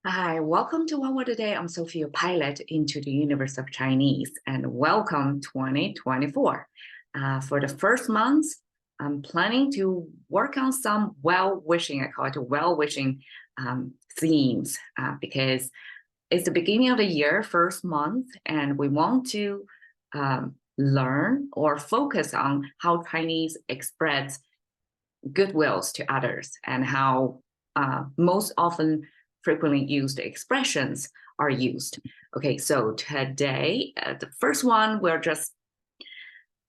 Hi, welcome to OWAD Today. I'm Sophia, pilot into the universe of Chinese, and welcome 2024. For the first month, I'm planning to work on some well-wishing, I call it well-wishing themes, because it's the beginning of the year, first month, and we want to learn or focus on how Chinese express goodwills to others and how most often frequently used expressions are used. Okay, so today, the first one, we're just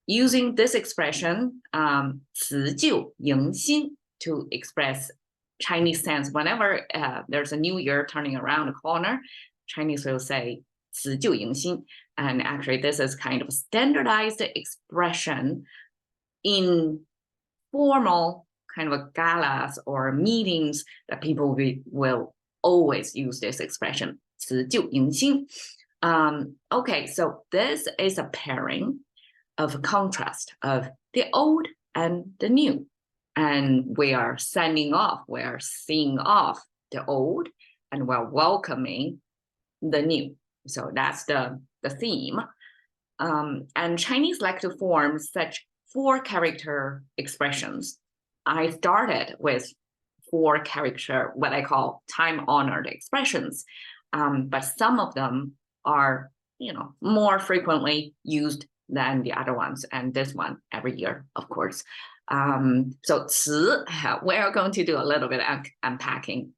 using this expression, 辞旧迎新, to express Chinese sense. Whenever there's a new year turning around the corner, Chinese will say 辞旧迎新. And actually, this is kind of a standardized expression in formal kind of galas or meetings that people will always use this expression, 辞旧迎新. Okay, so this is a pairing of contrast of the old and the new. And we are sending off, we are seeing off the old, and we're welcoming the new. So that's the theme. And Chinese like to form such 4-character expressions. I started with 4-character, what I call time-honored expressions, but some of them are, more frequently used than the other ones, and this one every year, of course. So 词, we're going to do a little bit of unpacking.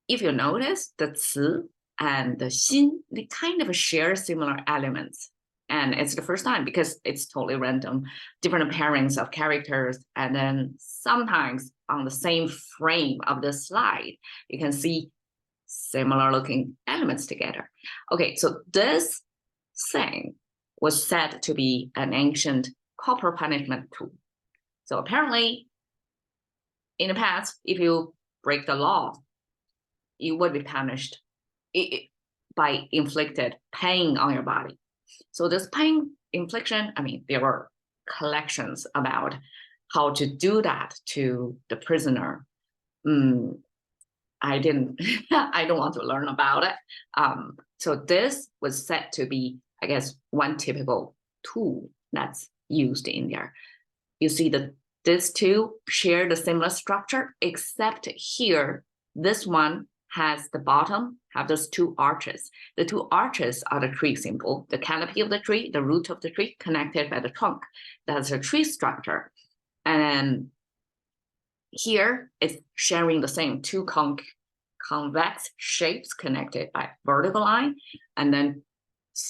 If you notice, the 词 and the 心, they kind of share similar elements. And it's the first time because it's totally random, different pairings of characters. And then sometimes on the same frame of the slide, you can see similar looking elements together. Okay, so this thing was said to be an ancient corporal punishment tool. So apparently, in the past, if you break the law, you would be punished by inflicted pain on your body. So this pain infliction, there were collections about how to do that to the prisoner. I don't want to learn about it. So this was said to be, I guess, one typical tool that's used in there. You see that these two share the similar structure, except here, this one has the bottom, have those 2 arches. The 2 arches are the tree symbol, the canopy of the tree, the root of the tree connected by the trunk. That's a tree structure. And here it's sharing the same 2 convex shapes connected by vertical line, and then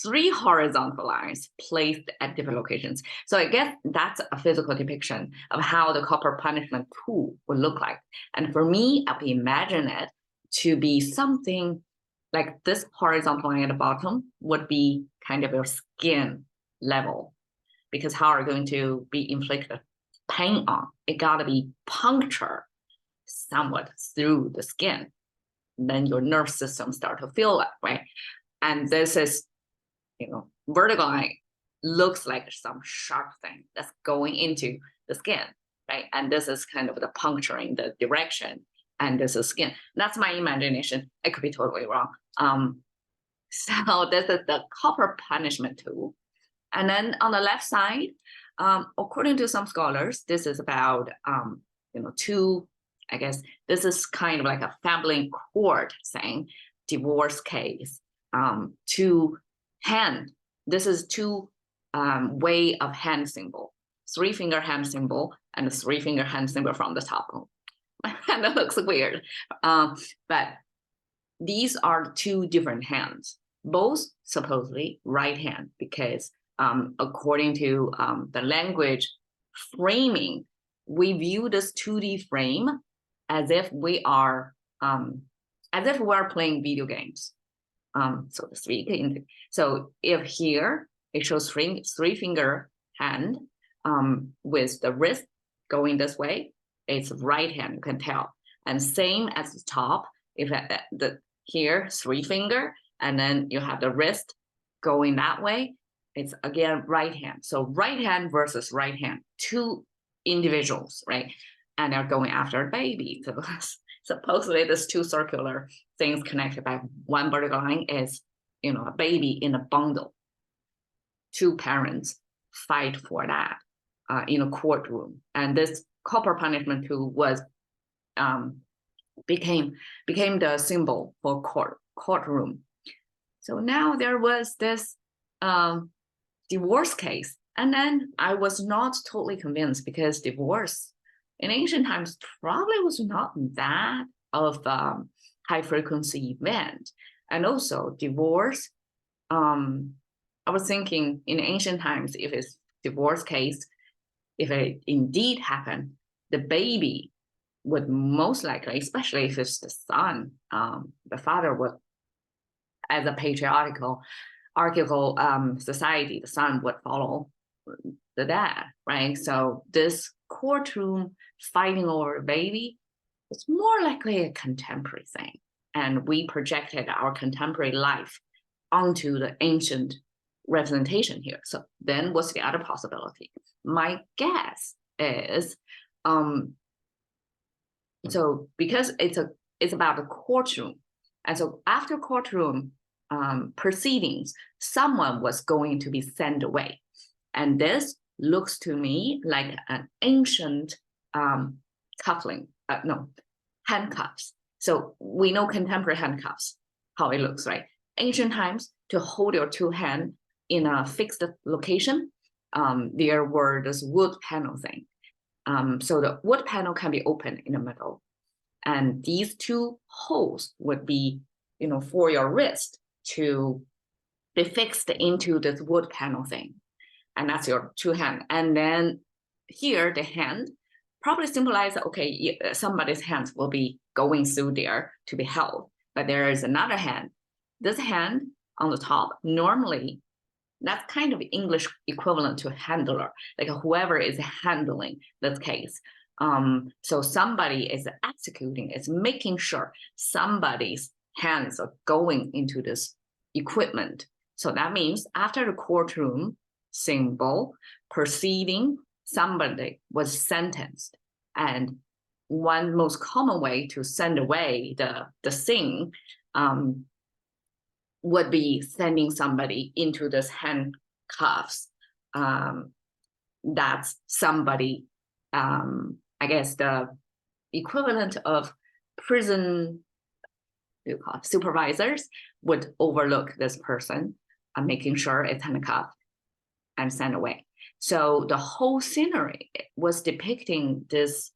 3 horizontal lines placed at different locations. So I guess that's a physical depiction of how the corporal punishment tool would look like. And for me, I imagine it to be something like this horizontal line at the bottom would be kind of your skin level, because how are you going to be inflicted pain on? It gotta be puncture somewhat through the skin. Then your nerve system start to feel that way. And this is, vertical line looks like some sharp thing that's going into the skin, right? And this is kind of the puncturing the direction. And this is skin. That's my imagination. I could be totally wrong. So this is the corporal punishment tool. And then on the left side, according to some scholars, this is about, 2, I guess, this is kind of like a family court thing, divorce case, 2 hand. This is 2 way of hand symbol, 3-finger hand symbol and a 3-finger hand symbol from the top. And that looks weird. But these are 2 different hands, both supposedly right hand, because according to the language framing, we view this 2D frame as if we are playing video games, so to speak. So if here it shows 3-finger hand with the wrist going this way, it's right hand, you can tell. And same as the top, if here 3-finger, and then you have the wrist going that way, it's again right hand. So right hand versus right hand, 2 individuals, right? And they're going after a baby. So supposedly these two circular things connected by one vertical line is, a baby in a bundle. Two parents fight for that in a courtroom, and this corporal punishment tool was became the symbol for courtroom. So now there was this divorce case, and then I was not totally convinced because divorce in ancient times probably was not that of high frequency event, and also divorce. I was thinking in ancient times, if it's divorce case, if it indeed happened, the baby would most likely, especially if it's the son, the father would, as a patriarchal society, the son would follow the dad, right? So this courtroom fighting over a baby was more likely a contemporary thing. And we projected our contemporary life onto the ancient representation here. So then what's the other possibility? My guess is, so because it's about the courtroom, and so after courtroom proceedings, someone was going to be sent away, and this looks to me like an ancient handcuffs. So we know contemporary handcuffs, how it looks, right? Ancient times, to hold your two hands in a fixed location, there were this wood panel thing. So the wood panel can be open in the middle, and these two holes would be, for your wrist to be fixed into this wood panel thing, and that's your two hand. And then here, the hand probably symbolize, okay, somebody's hands will be going through there to be held, but there is another hand. This hand on the top, normally, that's kind of English equivalent to handler, like whoever is handling this case. So somebody is executing, is making sure somebody's hands are going into this equipment. So that means after the courtroom symbol proceeding, somebody was sentenced. And one most common way to send away the thing would be sending somebody into this handcuffs. That's somebody, I guess the equivalent of prison supervisors would overlook this person, making sure it's handcuffed and sent away. So the whole scenery was depicting this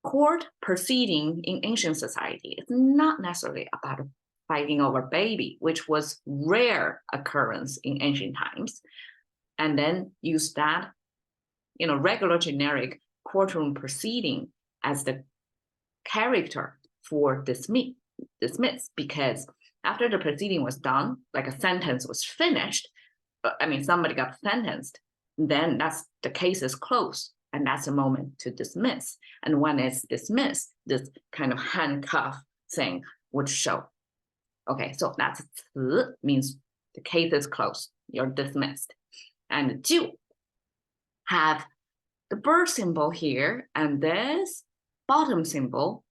court proceeding in ancient society. It's not necessarily about fighting over baby, which was rare occurrence in ancient times, and then use that, regular generic courtroom proceeding as the character for dismiss, because after the proceeding was done, like a sentence was finished, somebody got sentenced, then that's the case is closed, and that's a moment to dismiss. And when it's dismissed, this kind of handcuff thing would show. Okay, so that's means the case is closed, you're dismissed. And 旧 have the bird symbol here, and this bottom symbol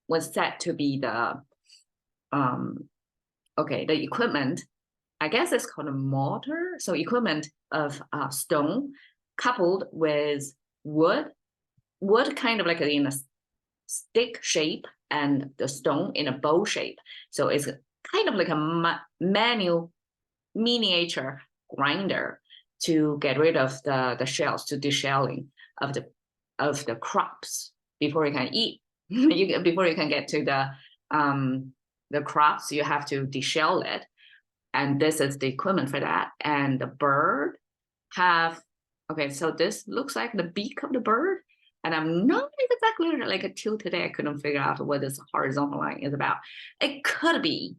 was said to be the the equipment. I guess it's called a mortar. So equipment of stone coupled with wood kind of like in a stick shape, and the stone in a bow shape. So it's kind of like a manual miniature grinder to get rid of the shells, to deshelling of the crops before you can eat. Before you can get to the crops, you have to deshell it, and this is the equipment for that. And the bird have, so this looks like the beak of the bird, and I'm not exactly like until today I couldn't figure out what this horizontal line is about. It could be,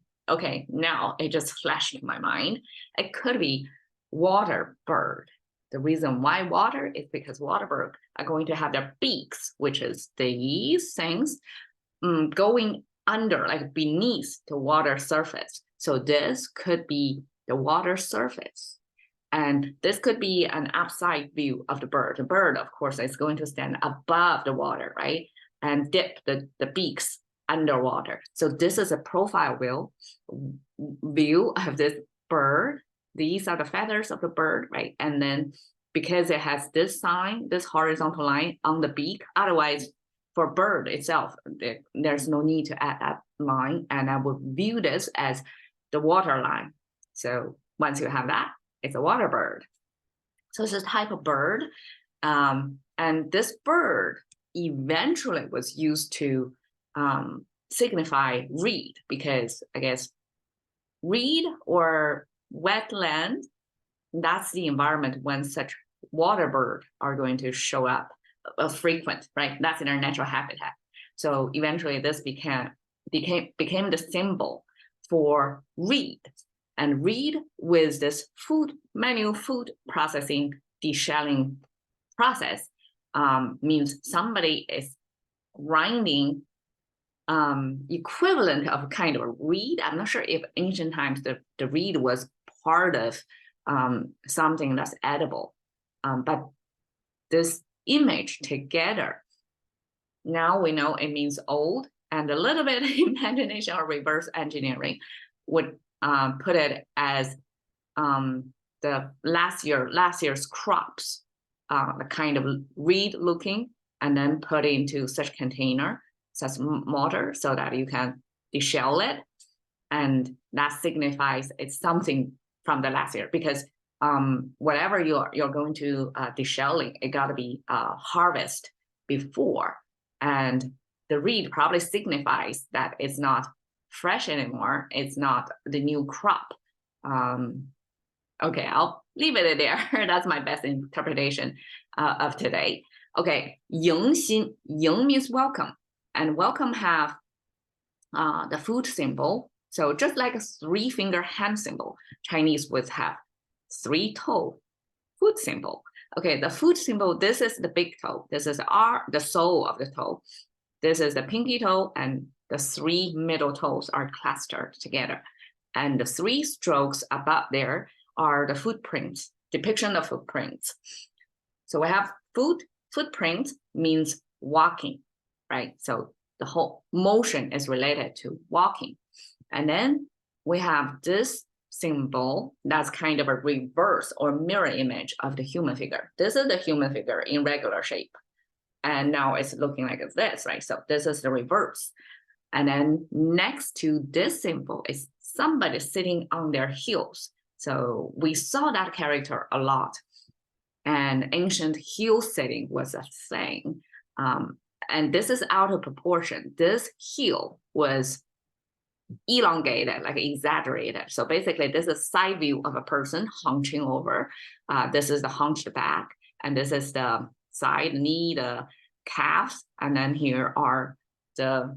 now it just flashed in my mind, it could be water bird. The reason why water is because water bird are going to have their beaks, which is these things, going under, like beneath the water surface. So this could be the water surface. And this could be an upside view of the bird. The bird, of course, is going to stand above the water, right? and dip the beaks underwater. So this is a profile view of this bird. These are the feathers of the bird, right? And then because it has this sign, this horizontal line on the beak, otherwise for bird itself, there's no need to add that line. And I would view this as the water line. So once you have that, it's a water bird. So it's a type of bird. And this bird eventually was used to signify reed, because I guess reed or wetland, that's the environment when such water bird are going to show up frequent, right? That's in their natural habitat. So eventually this became the symbol for reed. And reed with this manual food processing, deshelling process means somebody is grinding equivalent of kind of a reed. I'm not sure if ancient times the reed was part of something that's edible, but this image together, now we know it means old, and a little bit imagination or reverse engineering would put it as the last year's crops, the kind of reed looking, and then put into such container, such mortar, so that you can deshell it, and that signifies it's something from the last year, because whatever you're going to deshelling, it got to be harvest before, and the reed probably signifies that it's not fresh anymore, it's not the new crop. Okay, I'll leave it there. That's my best interpretation of today. Okay, 迎新, 迎 means welcome, and welcome have the food symbol. So just like a 3-finger hand symbol, Chinese would have 3-toe food symbol. Okay, the food symbol, this is the big toe. This is the sole of the toe. This is the pinky toe, and the 3 middle toes are clustered together. And the 3 strokes above there are the footprints, depiction of footprints. So we have footprint means walking, right? So the whole motion is related to walking. And then we have this symbol that's kind of a reverse or mirror image of the human figure. This is the human figure in regular shape. And now it's looking like this, right? So this is the reverse. And then next to this symbol is somebody sitting on their heels. So we saw that character a lot. And ancient heel sitting was a thing. And this is out of proportion. This heel was elongated, like exaggerated. So basically, this is a side view of a person hunching over. This is the hunched back, and this is the side knee, the calves, and then here are the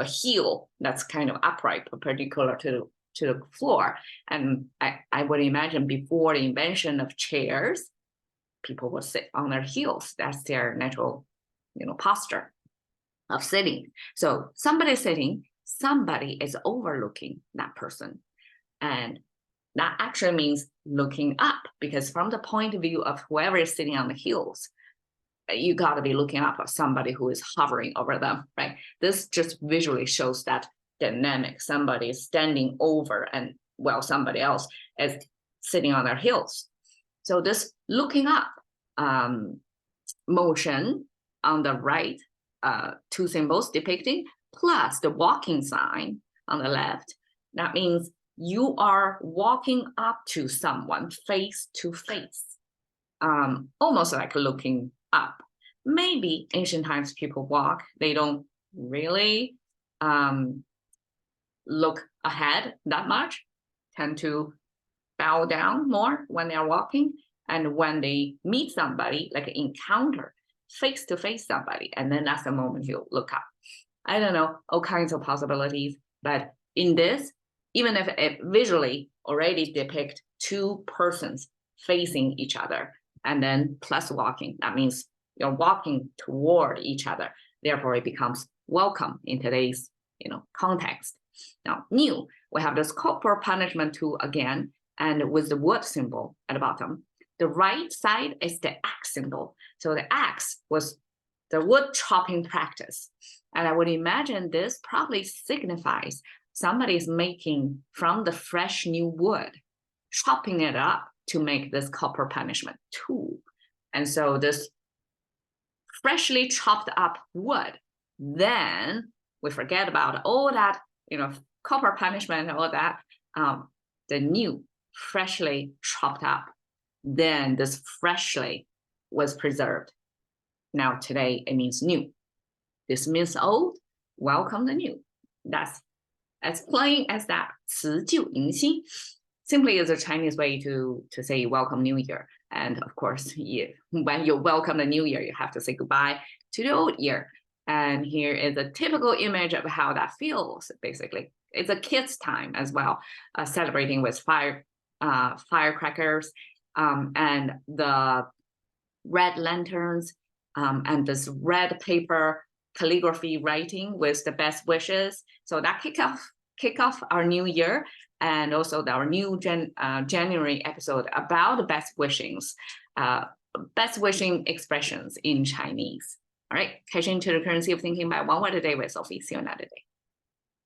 heel that's kind of upright, perpendicular to the floor. And I would imagine before the invention of chairs, people would sit on their heels. That's their natural, posture of sitting. So somebody sitting, somebody is overlooking that person. And that actually means looking up, because from the point of view of whoever is sitting on the heels, you got to be looking up at somebody who is hovering over them, right? This just visually shows that dynamic. Somebody is standing over, and well, somebody else is sitting on their heels. So this looking up motion on the right, 2 symbols depicting, plus the walking sign on the left, that means you are walking up to someone face to face, almost like looking up. Maybe ancient times people walk, they don't really look ahead that much, tend to bow down more when they're walking. And when they meet somebody, like encounter face to face somebody, and then that's the moment you look up. I don't know, all kinds of possibilities. But in this, even if it visually already depict 2 persons facing each other, and then plus walking, that means you're walking toward each other. Therefore, it becomes welcome in today's context. Now, new, we have this corporal punishment tool again, and with the wood symbol at the bottom. The right side is the axe symbol. So the axe was the wood chopping practice. And I would imagine this probably signifies somebody's making from the fresh new wood, chopping it up to make this copper punishment tool. And so this freshly chopped up wood, then we forget about all that, copper punishment, all that, the new freshly chopped up, then this freshly was preserved. Now today it means new. This means old, welcome the new. That's as plain as that. 辞旧迎新 simply is a Chinese way to say welcome New Year. And of course, when you welcome the New Year, you have to say goodbye to the old year. And here is a typical image of how that feels, basically. It's a kid's time as well, celebrating with firecrackers and the red lanterns and this red paper calligraphy writing with the best wishes. So that kick off our new year, and also our new January episode about the best wishing expressions in Chinese. All right, catching to the currency of thinking by one word a day with Sophie. See you another day.